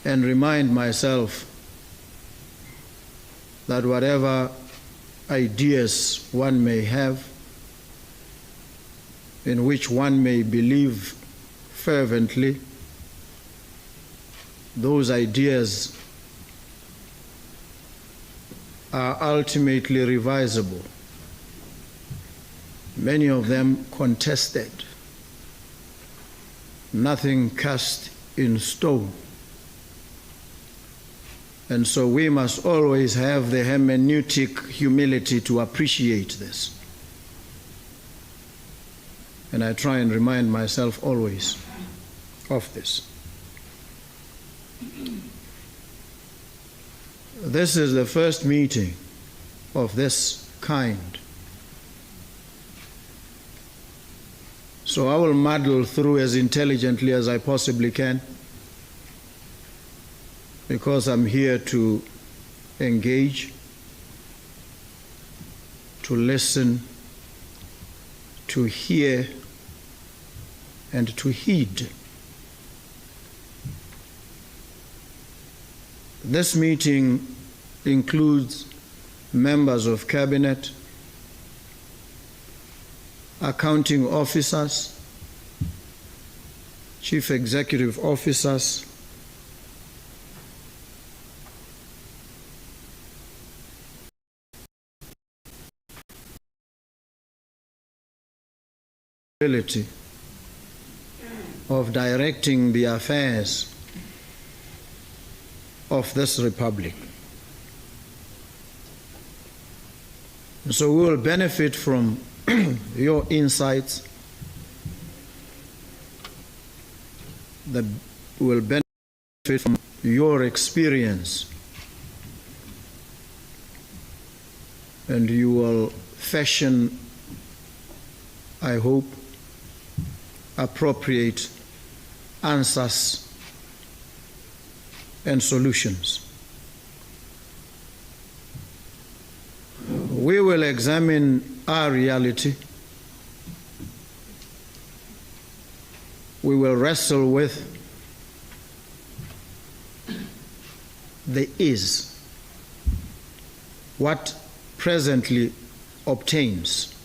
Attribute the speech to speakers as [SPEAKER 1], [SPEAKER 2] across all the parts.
[SPEAKER 1] and remind myself that whatever ideas one may have, in which one may believe fervently, those ideas are ultimately revisable. Many of them contested, nothing cast in stone. And so we must always have the hermeneutic humility to appreciate this. And I try and remind myself always of this. This is the first meeting of this kind. So I will muddle through as intelligently as I possibly can, because I'm here to engage, to listen, to hear, and to heed. This meeting includes members of cabinet, accounting officers, chief executive officers, of directing the affairs of this republic. So we will benefit from your insights, that will benefit from your experience, and you will fashion, I hope, appropriate answers and solutions. We will examine our reality. We will wrestle with the is, what presently obtains.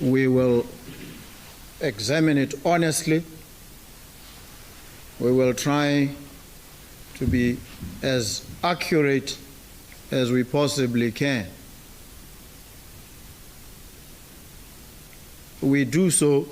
[SPEAKER 1] We will examine it honestly. We will try to be as accurate as we possibly can. We do so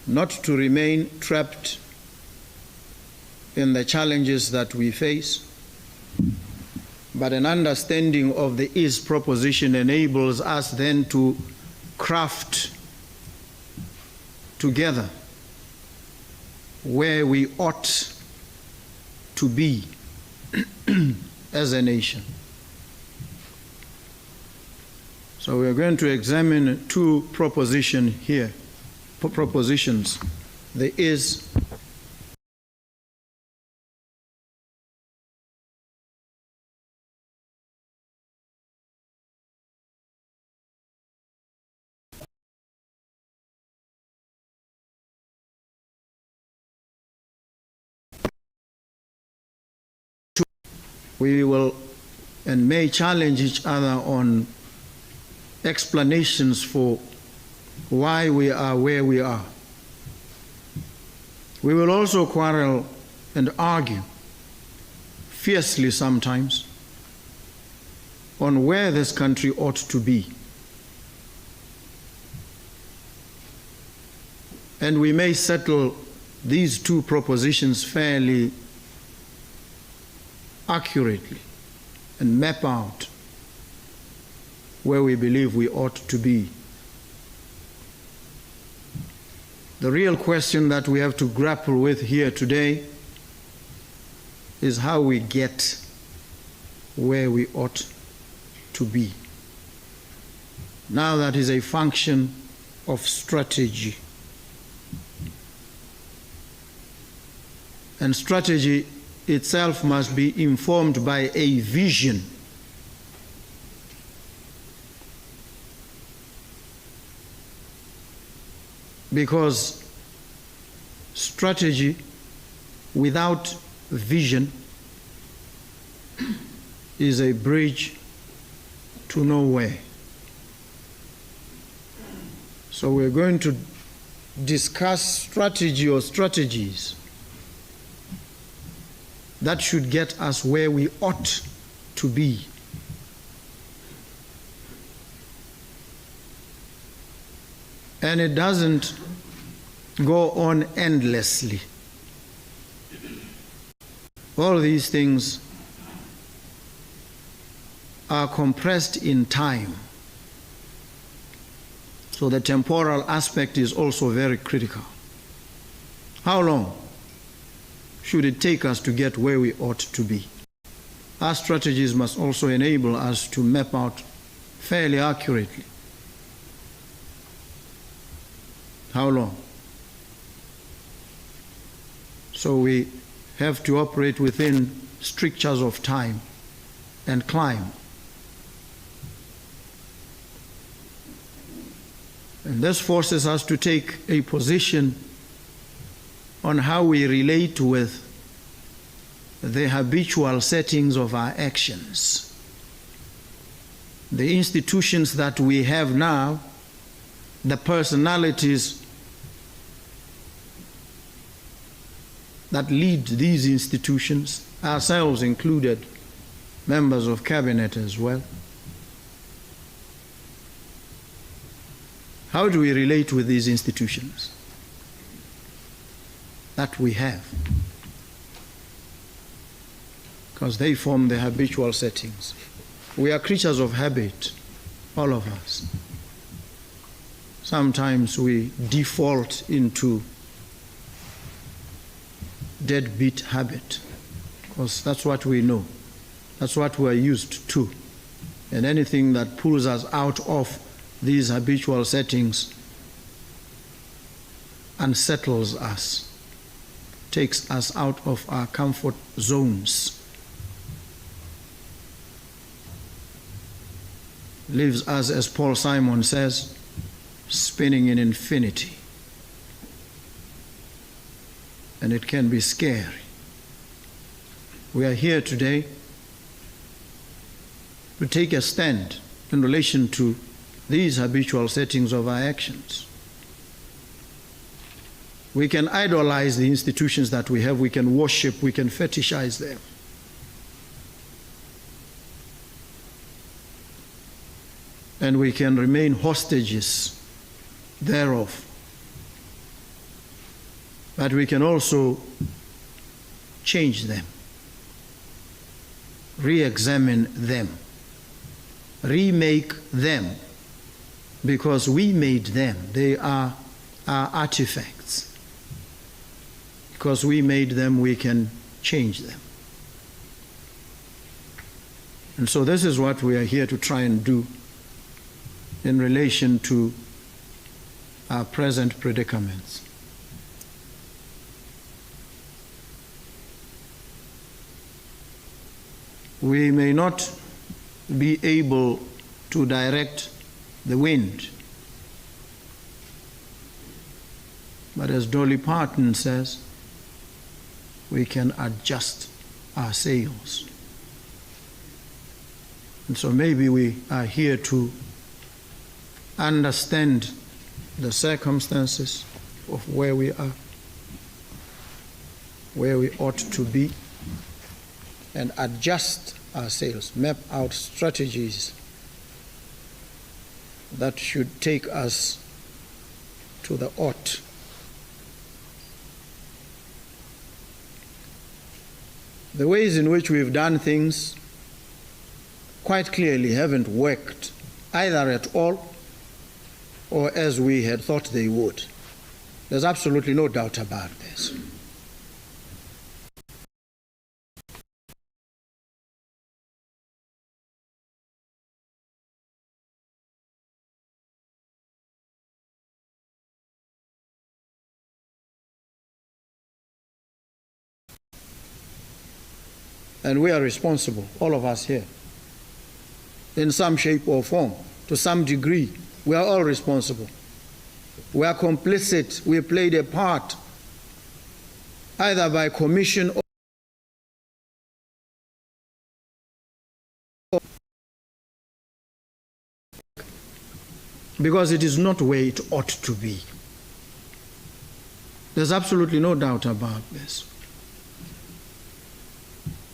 [SPEAKER 1] not to remain trapped in the challenges that we face, but an understanding of the is proposition enables us then to craft together where we ought to be as a nation. So we are going to examine two propositions here. Propositions. There is we will and may challenge each other on explanations for why we are where we are. We will also quarrel and argue, fiercely sometimes, on where this country ought to be. And we may settle these two propositions fairly accurately and map out where we believe we ought to be. The real question that we have to grapple with here today is how we get where we ought to be. Now that is a function of strategy. And strategy itself must be informed by a vision. because strategy without vision is a bridge to nowhere. So we're going to discuss strategy or strategies that should get us where we ought to be. And it doesn't go on endlessly. All these things are compressed in time. So the temporal aspect is also very critical. How long should it take us to get where we ought to be? Our strategies must also enable us to map out fairly accurately how long. So we have to operate within strictures of time and climb. And this forces us to take a position on how we relate with the habitual settings of our actions. The institutions that we have now, the personalities that lead these institutions, ourselves included, members of cabinet as well. How do we relate with these institutions that we have? Because they form the habitual settings. We are creatures of habit, all of us. Sometimes we default into deadbeat habit, because that's what we know. That's what we're used to. And anything that pulls us out of these habitual settings unsettles us, takes us out of our comfort zones, leaves us, as Paul Simon says, spinning in infinity. And it can be scary. We are here today to take a stand in relation to these habitual settings of our actions. We can idolize the institutions that we have, we can worship, we can fetishize them. And we can remain hostages thereof. But we can also change them, re-examine them, remake them, because we made them. They are our artifacts. Because we made them, we can change them. And so this is what we are here to try and do in relation to our present predicaments. We may not be able to direct the wind, but as Dolly Parton says, we can adjust our sails. And so maybe we are here to understand the circumstances of where we are, where we ought to be, and adjust our sails, map out strategies that should take us to the ought. The ways in which we've done things quite clearly haven't worked, either at all or as we had thought they would. There's absolutely no doubt about this. And we are responsible, all of us here, in some shape or form, to some degree. We are all responsible. We are complicit. We played a part, either by commission or because it is not where it ought to be. There's absolutely no doubt about this.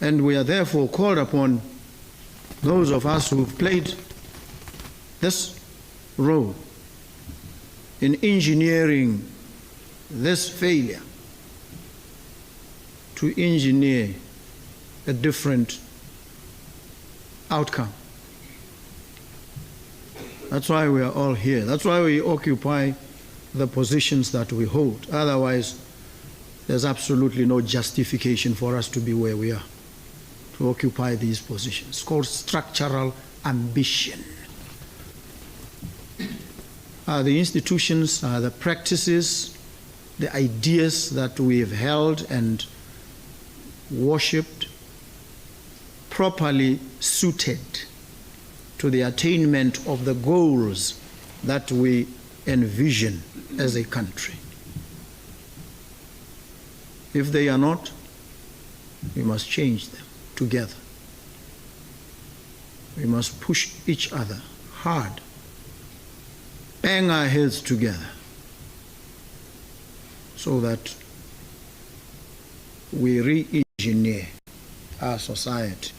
[SPEAKER 1] And we are therefore called upon, those of us who've played this role in engineering this failure, to engineer a different outcome. That's why we are all here. That's why we occupy the positions that we hold. Otherwise, there's absolutely no justification for us to be where we are, to occupy these positions. It's called structural ambition. The institutions, the practices, the ideas that we have held and worshipped properly suited to the attainment of the goals that we envision as a country. If they are not, we must change them together. We must push each other hard, bang our heads together, so that we re-engineer our society.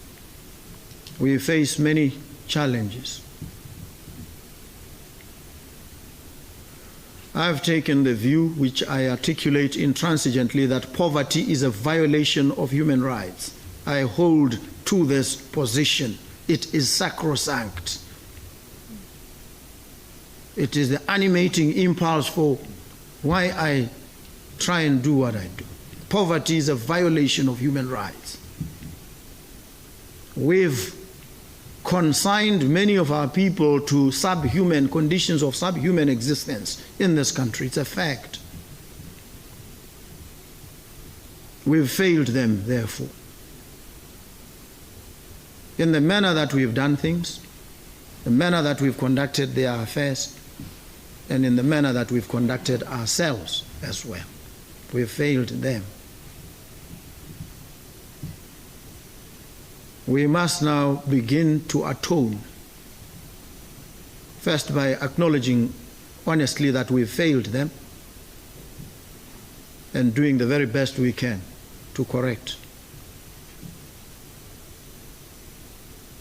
[SPEAKER 1] We face many challenges. I've taken the view, which I articulate intransigently, that poverty is a violation of human rights. I hold to this position. It is sacrosanct. It is the animating impulse for why I try and do what I do. Poverty is a violation of human rights. We've consigned many of our people to subhuman conditions of subhuman existence in this country. It's a fact. We've failed them, therefore, in the manner that we've done things, the manner that we've conducted their affairs, and in the manner that we've conducted ourselves as well. We've failed them. We must now begin to atone, first by acknowledging honestly that we've failed them and doing the very best we can to correct.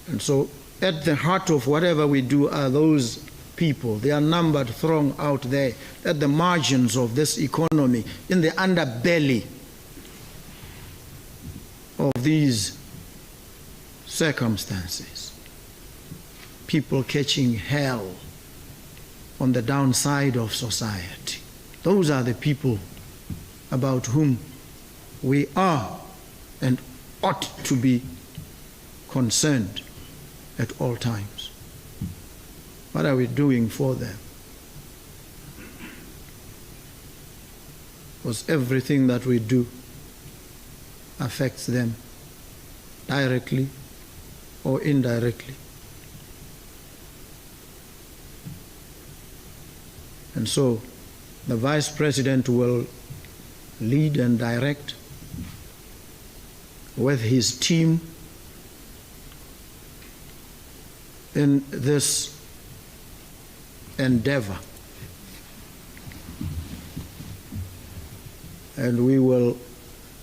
[SPEAKER 1] And so at the heart of whatever we do are those people. They are numbered, thrown out there at the margins of this economy, in the underbelly of these circumstances. People catching hell on the downside of society. Those are the people about whom we are and ought to be concerned at all times. What are we doing for them? Because everything that we do affects them directly or indirectly. And so the Vice President will lead and direct with his team in this endeavor. And we will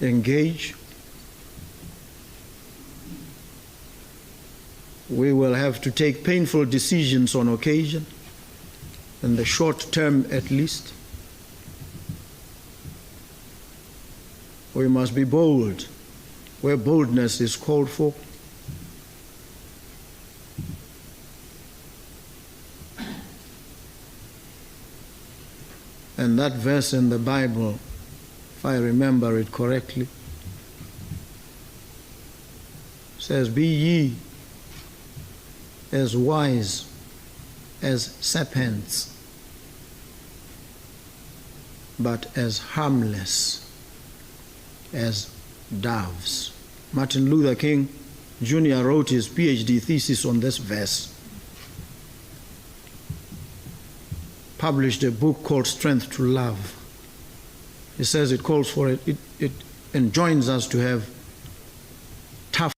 [SPEAKER 1] engage. We will have to take painful decisions on occasion, in the short term at least. We must be bold where boldness is called for. And that verse in the Bible, if I remember it correctly, says, "Be ye as wise as serpents, but as harmless as doves." Martin Luther King Jr. wrote his PhD thesis on this verse. published a book called Strength to Love. He says it calls for it enjoins us to have tough.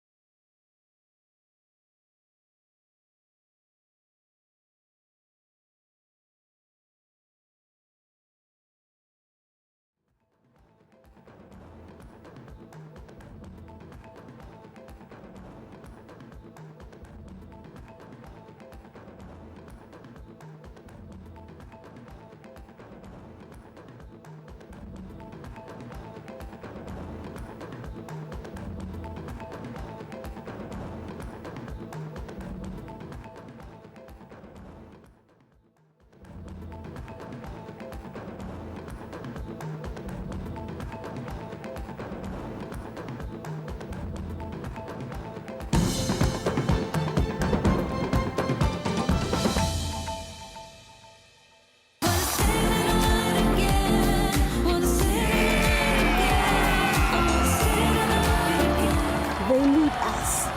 [SPEAKER 2] They need us.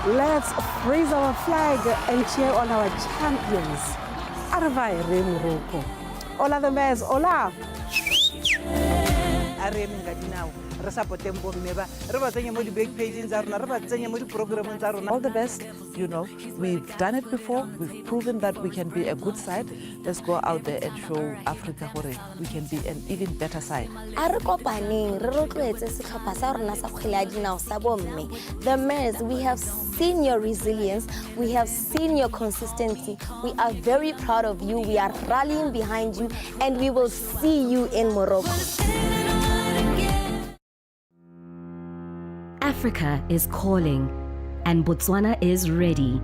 [SPEAKER 2] Let's raise our flag and cheer on our champions. Arvai re Morocco. Hola the mares, hola. All the best, you know, we've done it before, we've proven that we can be a good side. Let's go out there and show Africa hore we can be an even better side.
[SPEAKER 3] The mares, we have seen your resilience, we have seen your consistency. We are very proud of you, we are rallying behind you, and we will see you in Morocco.
[SPEAKER 4] Africa is calling, and Botswana is ready.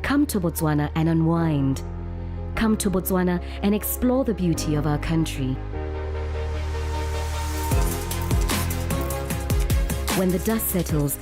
[SPEAKER 4] Come to Botswana and unwind. Come to Botswana and explore the beauty of our country. When the dust settles